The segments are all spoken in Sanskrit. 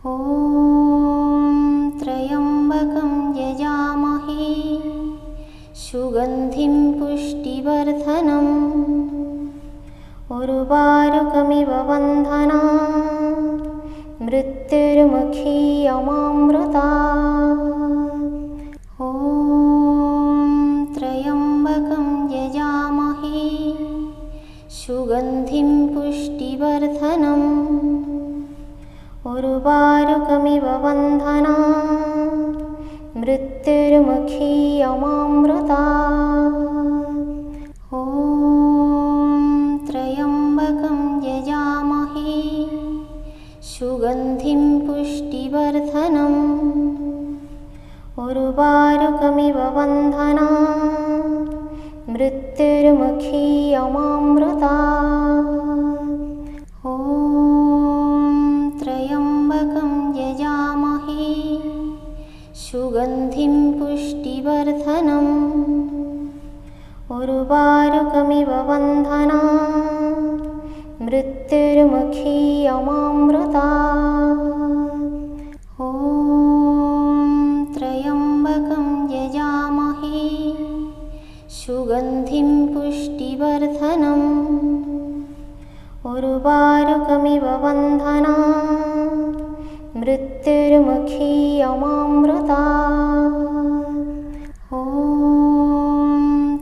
ॐ त्र्यम्बकं यजामहे सुगन्धिं पुष्टिवर्धनम् उर्वारुकमिव बन्धनान् मृत्युर्मुखीयमामृतात्। ॐ त्र्यम्बकं यजामहे सुगन्धिं पुष्टिवर्धनम् उर्वारुकमिव बन्धनान् मृत्युर्मुखीयमामृतात्। ॐ त्र्यम्बकं यजामहे सुगन्धिं पुष्टिवर्धनम् उर्वारुकमिव बन्धनान् मृत्युर्मुखीयमामृतात्। ॐ त्र्यम्बकं यजामहे सुगन्धिं पुष्टिवर्धनम् उर्वारुकमिव बन्धनान् मृत्युर्मुखीयमामृतात्। ॐ त्र्यम्बकं यजामहे सुगन्धिं पुष्टिवर्धनम् उर्वारुकमिव बन्धनान् मृत्युर्मुखीयमामृतात्। ॐ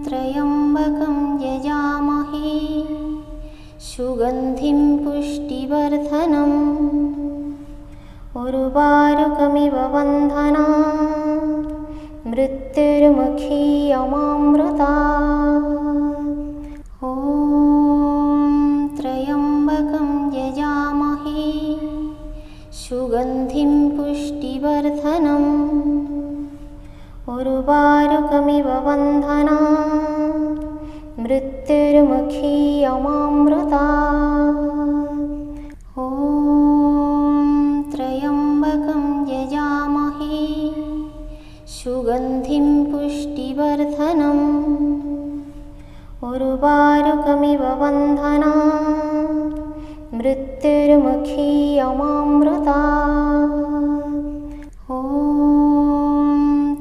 त्र्यम्बकं यजामहे सुगन्धिं पुष्टिवर्धनम् उर्वारुकमिव बन्धनान् मृत्युर्मुखीयमामृतात्। ॐ त्र्यम्बकं यजामहे सुगन्धिं पुष्टिवर्धनम् उर्वारुकमिव बन्धनान् मृत्युर्मुखीयमामृतात्। ॐ त्र्यम्बकं यजामहे सुगन्धिं पुष्टिवर्धनम् उर्वारुकमिव बन्धनान् मृत्युर्मुखीयमामृतात्। ॐ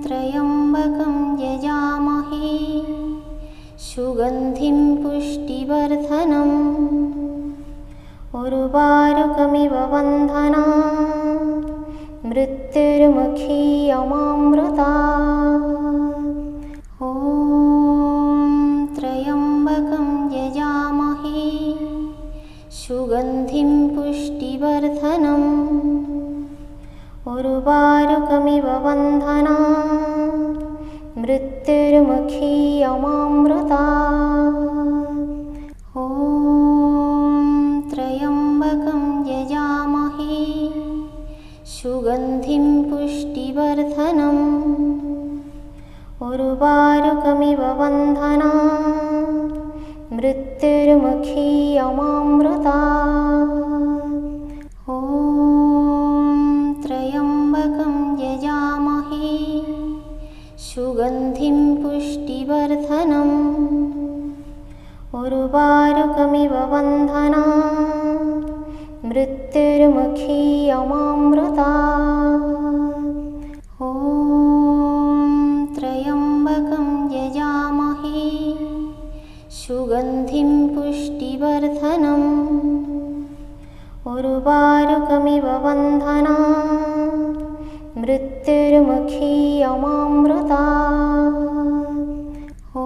त्र्यम्बकं यजामहे सुगन्धिं पुष्टिवर्धनम् उर्वारुकमिव बन्धनान् मृत्युर्मुखीयमामृतात्। ॐ त्र्यम्बकं यजामहे सुगन्धिं पुष्टिवर्धनम् उर्वारुकमिव बन्धनान् मृत्युर्मुखीयमामृतात्। ॐ त्र्यम्बकं यजामहे सुगन्धिं पुष्टिवर्धनम् उर्वारुकमिव बन्धनान् मृत्युर्मुखीयमामृतात्। ॐ त्र्यम्बकं यजामहे सुगन्धिं पुष्टिवर्धनम् उर्वारुकमिव बन्धनान् मृत्युर्मुखीयमामृतात्। ॐ त्र्यम्बकं यजामहे सुगन्धिं पुष्टिवर्धनम् उर्वारुकमिव बन्धनान् मृत्युर्मुखीयमामृतात्। ॐ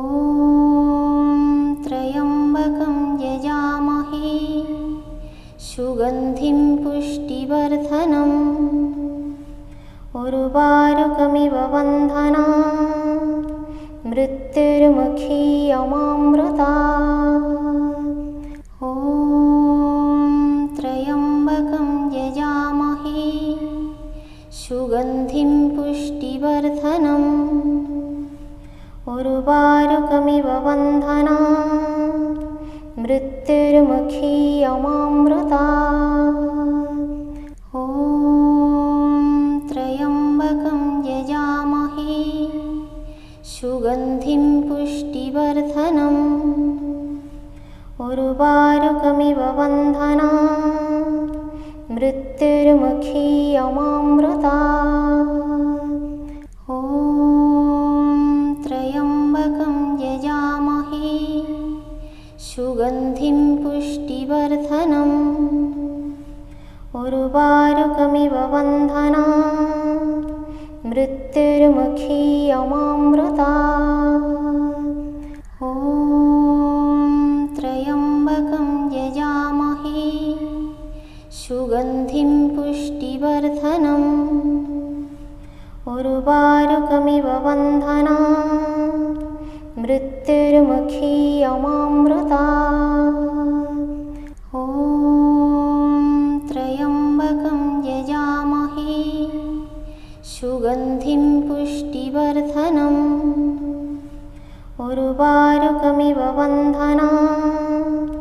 त्र्यम्बकं यजामहे सुगन्धिं पुष्टिवर्धनम् उर्वारुकमिव बन्धनान् मृत्युर्मुखीयमामृतात्। ॐ त्र्यम्बकं यजामहे सुगन्धिं पुष्टिवर्धनम् उर्वारुकमिव बन्धनान् मृत्युर्मुखीयमामृतात्। ॐ त्र्यम्बकं यजामहे सुगन्धिं पुष्टिवर्धनम् मृत्युर्मुखी अमामृता। ॐ त्र्यम्बकं यजामहे सुगन्धिं पुष्टिवर्धनम् उर्वारुकमिव बन्धनात् मृत्युर्मुखी अमामृता। ॐ त्र्यम्बकं यजामहे सुगन्धिं पुष्टिवर्धनम् उर्वारुकमिव बन्धनात् मृत्युर्मुखी अमामृता। ॐ त्र्यम्बकं यजामहे सुगन्धिं पुष्टिवर्धनम् उर्वारुकमिव बन्धनात्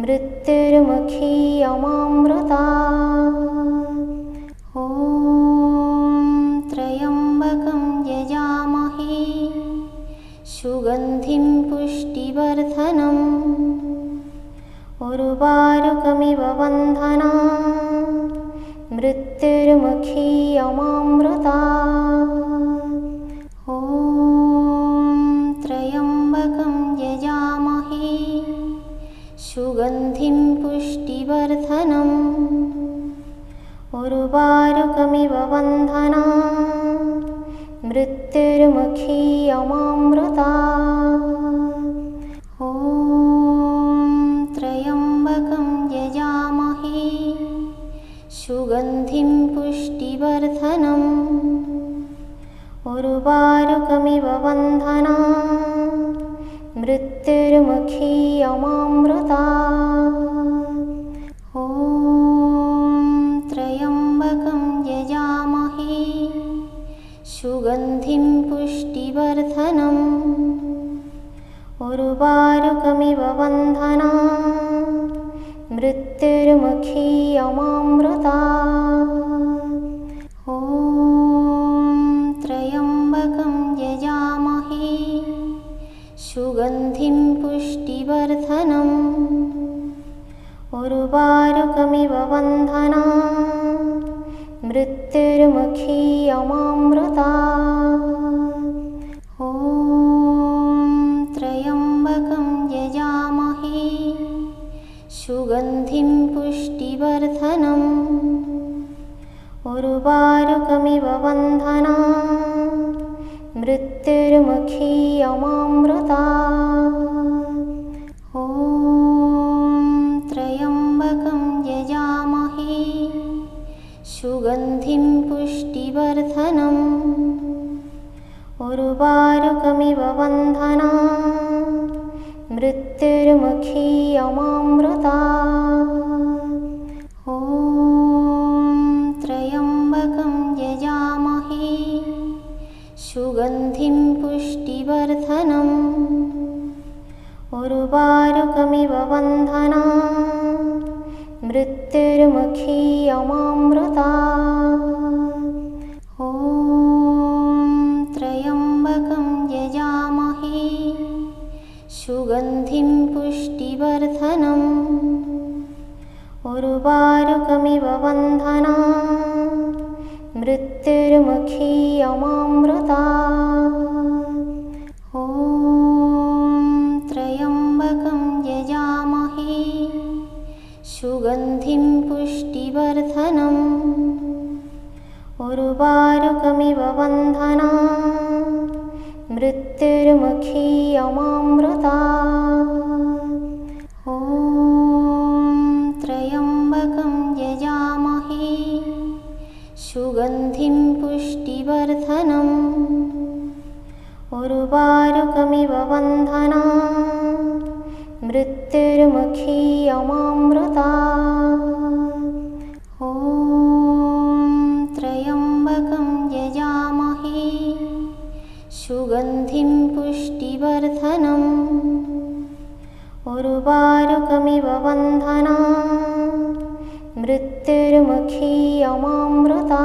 मृत्युर्मुखी अमामृता। ॐ त्र्यम्बकं यजामहे सुगन्धिं पुष्टिवर्धनम् उर्वारुकमिव बन्धनात् मृत्युर्मुखी अमामृता। ॐ त्र्यम्बकं यजामहे सुगन्धिं पुष्टिवर्धनम् उर्वारुकमिव बन्धनात् मृत्युर्मुखी अमामृता। ॐ त्र्यम्बकं यजामहे सुगन्धिं पुष्टिवर्धनम् उर्वारुकमिव बन्धनात् मृत्युर्मुखी अमामृता। ॐ त्र्यम्बकं यजामहे सुगन्धिं पुष्टिवर्धनम् उर्वारुकमिव बन्धनात् मृत्युर्मुखी अमामृता। ॐ त्र्यम्बकं यजामहे सुगन्धिं पुष्टिवर्धनम् उर्वारुकमिव बन्धनात् मृत्युर्मुखी अमामृता। ॐ त्र्यम्बकं यजामहे सुगन्धिं पुष्टिवर्धनम् उर्वारुकमिव बन्धनात् मृत्युर्मुखी अमामृता। ॐ त्र्यम्बकं यजामहे सुगन्धिं पुष्टिवर्धनम् उर्वारुकमिव बन्धनात् मृत्युर्मुखी अमामृता। ॐ त्र्यम्बकं यजामहे सुगन्धिं पुष्टिवर्धनम् उर्वारुकमिव बन्धनात् मृत्युर्मुखी अमामृता। ॐ त्र्यम्बकं यजामहे सुगन्धिं पुष्टिवर्धनम् उर्वारुकमिव बन्धनात् मृत्युर्मुखी अमामृता। ॐ त्र्यम्बकं यजामहे सुगन्धिं पुष्टिवर्धनम् उर्वारुकमिव बन्धनात् मृत्युर्मुखी अमामृता। ॐ त्र्यम्बकं यजामहे सुगन्धिं पुष्टिवर्धनम् उर्वारुकमिव बन्धनात् मृत्युर्मुखी अमामृता। ॐ त्र्यम्बकं यजामहे सुगन्धिं पुष्टिवर्धनम् उर्वारुकमिव बन्धनात् मृत्युर्मुखी अमामृता।